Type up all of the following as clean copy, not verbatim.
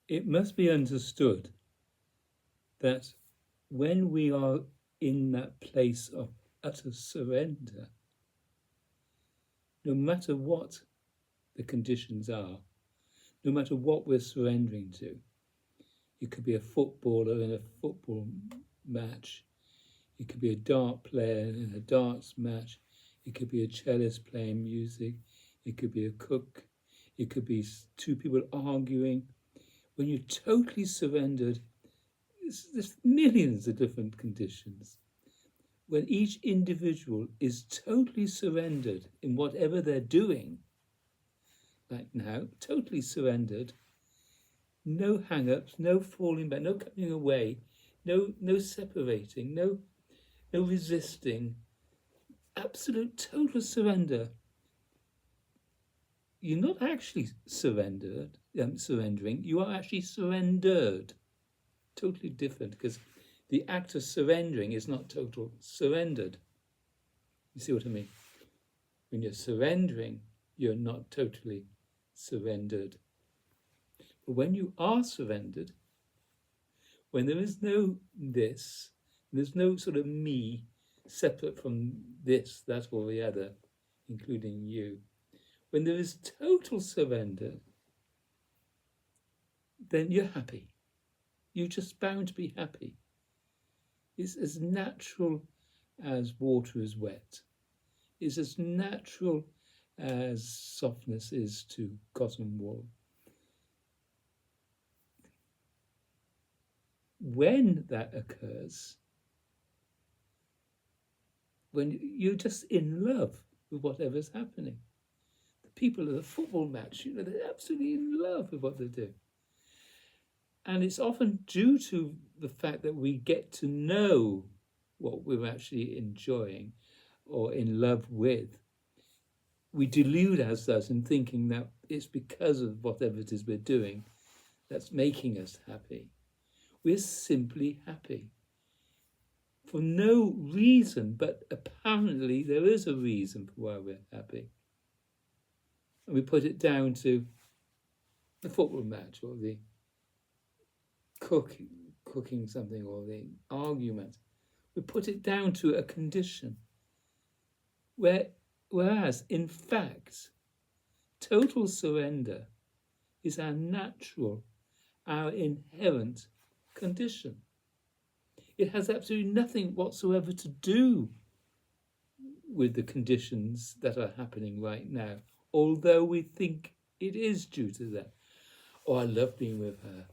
It must be understood that when we are in that place of utter surrender, no matter what the conditions are, no matter what we're surrendering to, you could be a footballer in a football match, you could be a dart player in a darts match, it could be a cellist playing music, it could be a cook, it could be two people arguing. When you're totally surrendered, there's millions of different conditions. When each individual is totally surrendered in whatever they're doing, like now, totally surrendered, no hang-ups, no falling back, no coming away, no separating, no resisting, absolute total surrender. You're not actually surrendering, you are actually surrendered. Totally different, because the act of surrendering is not total surrendered. You see what I mean? When you're surrendering, you're not totally surrendered. But when you are surrendered, when there is no this, there's no sort of me separate from this, that, or the other, including you. When there is total surrender, then you're happy. You're just bound to be happy. It's as natural as water is wet. It's as natural as softness is to cotton wool. When that occurs, when you're just in love with whatever's happening. The people at a football match, they're absolutely in love with what they do. And it's often due to the fact that we get to know what we're actually enjoying or in love with. We delude ourselves in thinking that it's because of whatever it is we're doing that's making us happy. We're simply happy for no reason, but apparently there is a reason for why we're happy. And we put it down to the football match or the cooking something or the argument. We put it down to a condition. Whereas, in fact, total surrender is our natural, our inherent condition. It has absolutely nothing whatsoever to do with the conditions that are happening right now, although we think it is due to that. Oh, I love being with her.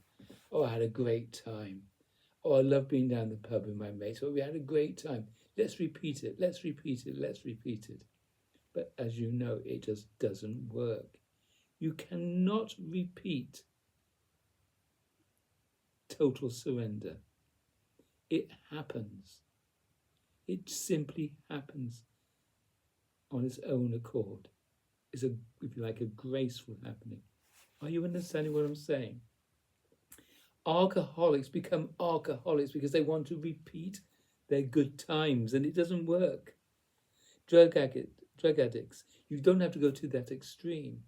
Oh, I had a great time. Oh, I love being down the pub with my mates. Oh, we had a great time. Let's repeat it. Let's repeat it. Let's repeat it. But as you know, it just doesn't work. You cannot repeat total surrender. It happens. It simply happens on its own accord. It's if you like, a graceful happening. Are you understanding what I'm saying? Alcoholics become alcoholics because they want to repeat their good times, and it doesn't work. Drug addicts, you don't have to go to that extreme.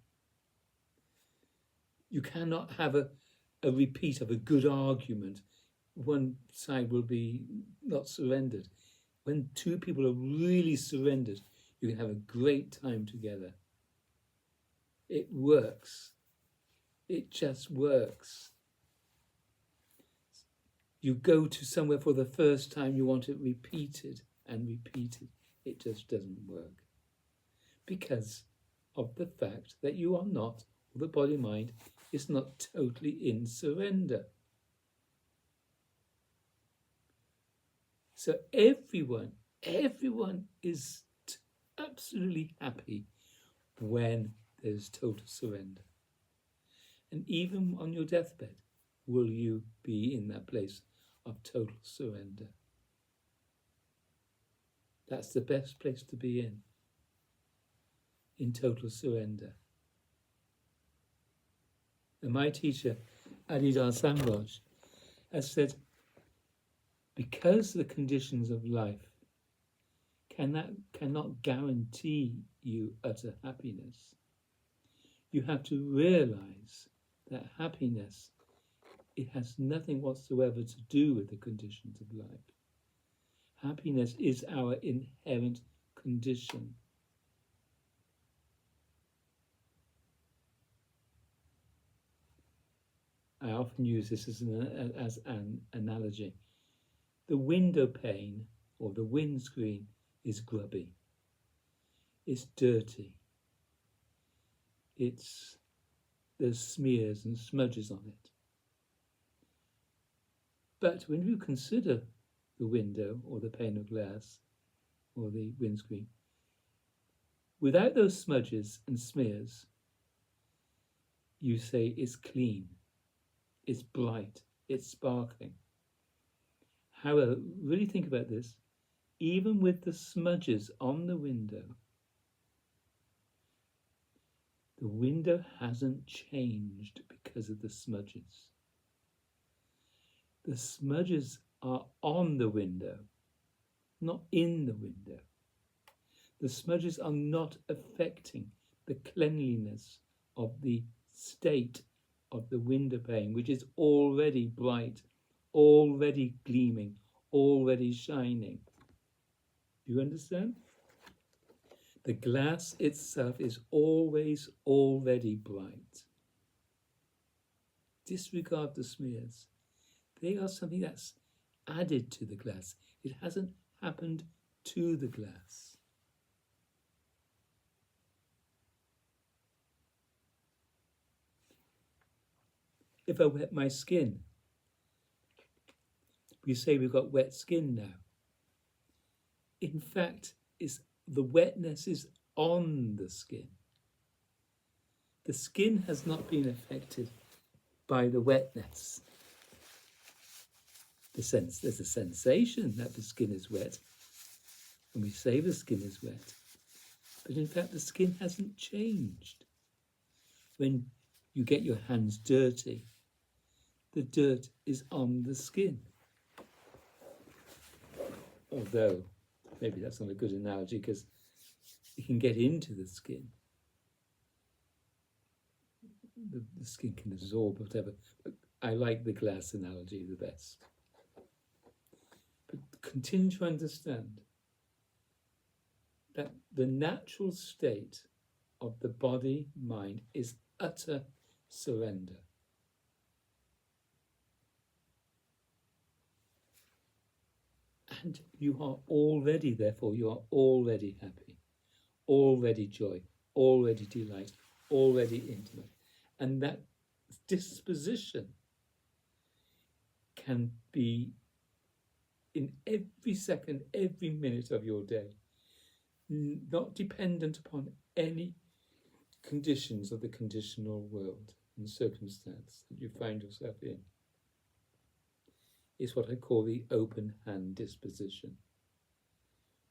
You cannot have a repeat of a good argument. One side will be not surrendered. When two people are really surrendered, you can have a great time together. It works. It just works. You go to somewhere for the first time, you want it repeated and repeated. It just doesn't work. Because of the fact that you are not, or the body-mind is not totally in surrender. So everyone is absolutely happy when there's total surrender. And even on your deathbed, will you be in that place of total surrender? That's the best place to be in total surrender. And my teacher, Adidar Samraj, has said, because the conditions of life cannot guarantee you utter happiness, you have to realize that happiness it has nothing whatsoever to do with the conditions of life. Happiness is our inherent condition. I often use this as an analogy. The window pane or the windscreen is grubby. It's dirty. There's smears and smudges on it. But when you consider the window or the pane of glass or the windscreen, without those smudges and smears, you say it's clean, it's bright, it's sparkling. However, really think about this, even with the smudges on the window hasn't changed because of the smudges. The smudges are on the window, not in the window. The smudges are not affecting the cleanliness of the state of the window pane, which is already bright, already gleaming, already shining. Do you understand? The glass itself is always already bright. Disregard the smears. They are something that's added to the glass. It hasn't happened to the glass. If I wet my skin, we say we've got wet skin now. In fact, the wetness is on the skin. The skin has not been affected by the wetness. There's a sensation that the skin is wet, and we say the skin is wet. But in fact, the skin hasn't changed. When you get your hands dirty, the dirt is on the skin. Although, maybe that's not a good analogy because it can get into the skin. The skin can absorb whatever. But I like the glass analogy the best. But continue to understand that the natural state of the body, mind, is utter surrender. And you are already, therefore, you are already happy, already joy, already delight, already intimate. And that disposition can be in every second, every minute of your day, not dependent upon any conditions of the conditional world and circumstance that you find yourself in. Is what I call the open hand disposition,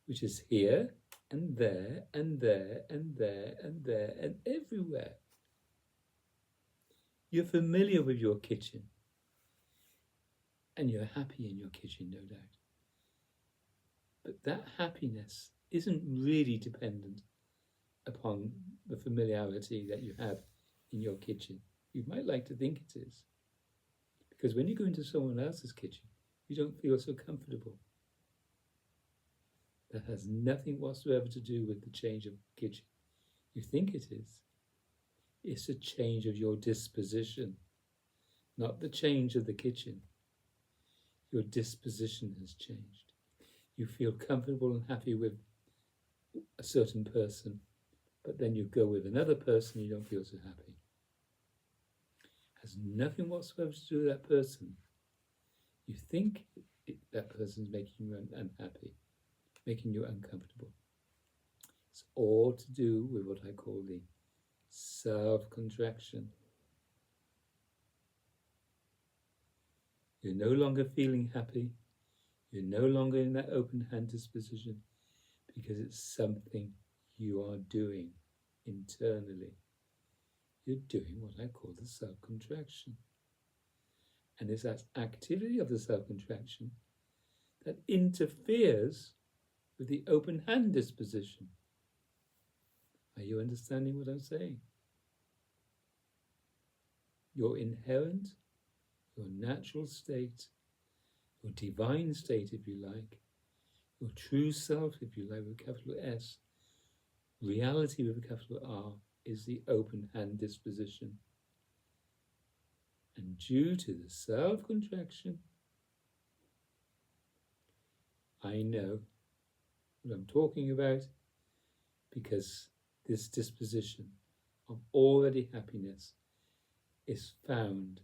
which is here and there and there and there and there and everywhere. You're familiar with your kitchen and you're happy in your kitchen, no doubt. But that happiness isn't really dependent upon the familiarity that you have in your kitchen. You might like to think it is. Because when you go into someone else's kitchen, you don't feel so comfortable. That has nothing whatsoever to do with the change of kitchen. You think it is. It's a change of your disposition, not the change of the kitchen. Your disposition has changed. You feel comfortable and happy with a certain person, but then you go with another person, you don't feel so happy. Has nothing whatsoever to do with that person. You think that person's making you unhappy, making you uncomfortable. It's all to do with what I call the self-contraction. You're no longer feeling happy. You're no longer in that open hand disposition because it's something you are doing internally. You're doing what I call the self-contraction. And it's that activity of the self-contraction that interferes with the open hand disposition. Are you understanding what I'm saying? Your inherent, your natural state, your divine state, if you like, your true self, if you like, with a capital S, reality with a capital R, is the open hand disposition. And due to the self-contraction, I know what I'm talking about, because this disposition of already happiness is found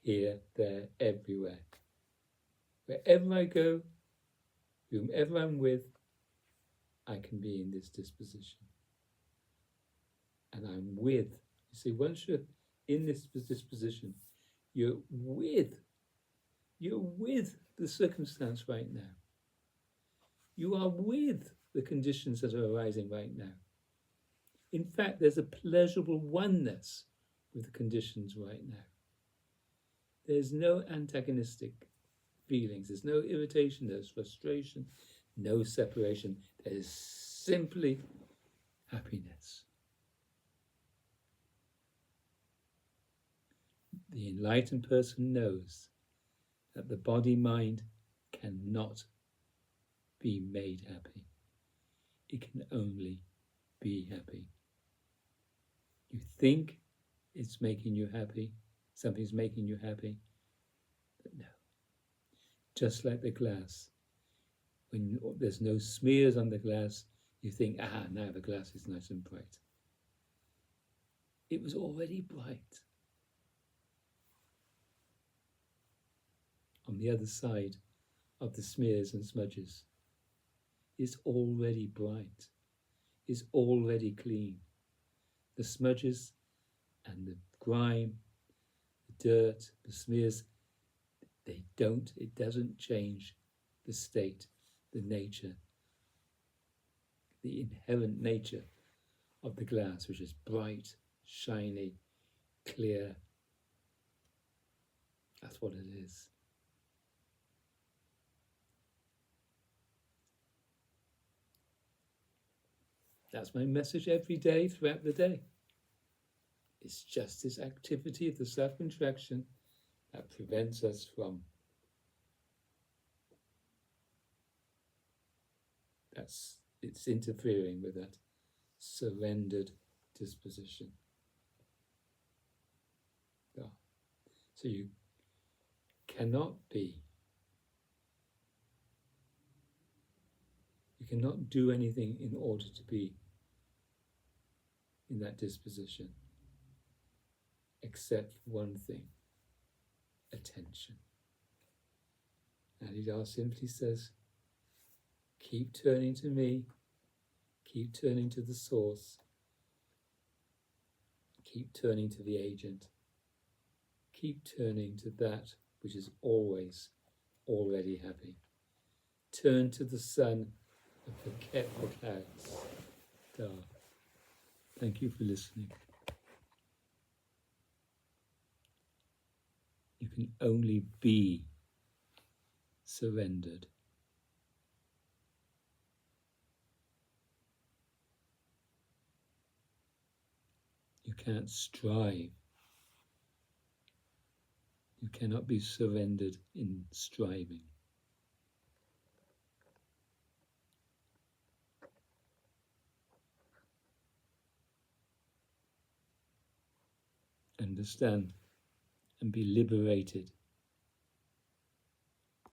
here, there, everywhere. Wherever I go, whomever I'm with, I can be in this disposition. And I'm with. You see, once you're in this disposition, you're with the circumstance right now. You are with the conditions that are arising right now. In fact, there's a pleasurable oneness with the conditions right now. There's no antagonistic feelings. There's no irritation. There's frustration. No separation. There's simply happiness. The enlightened person knows that the body-mind cannot be made happy. It can only be happy. You think it's making you happy, something's making you happy, but no. Just like the glass. When there's no smears on the glass, you think, now the glass is nice and bright. It was already bright. On the other side of the smears and smudges, it's already bright, it's already clean. The smudges and the grime, the dirt, the smears, it doesn't change the state, the nature, the inherent nature of the glass, which is bright, shiny, clear. That's what it is. That's my message every day, throughout the day. It's just this activity of the self-contraction that prevents us from it's interfering with that surrendered disposition. So you cannot do anything in order to be in that disposition, except one thing: attention. Adidar simply says, keep turning to me, keep turning to the source, keep turning to the agent, keep turning to that which is always already happy. Turn to the sun and forget the clouds. Thank you for listening. You can only be surrendered. You can't strive. You cannot be surrendered in striving. Understand and be liberated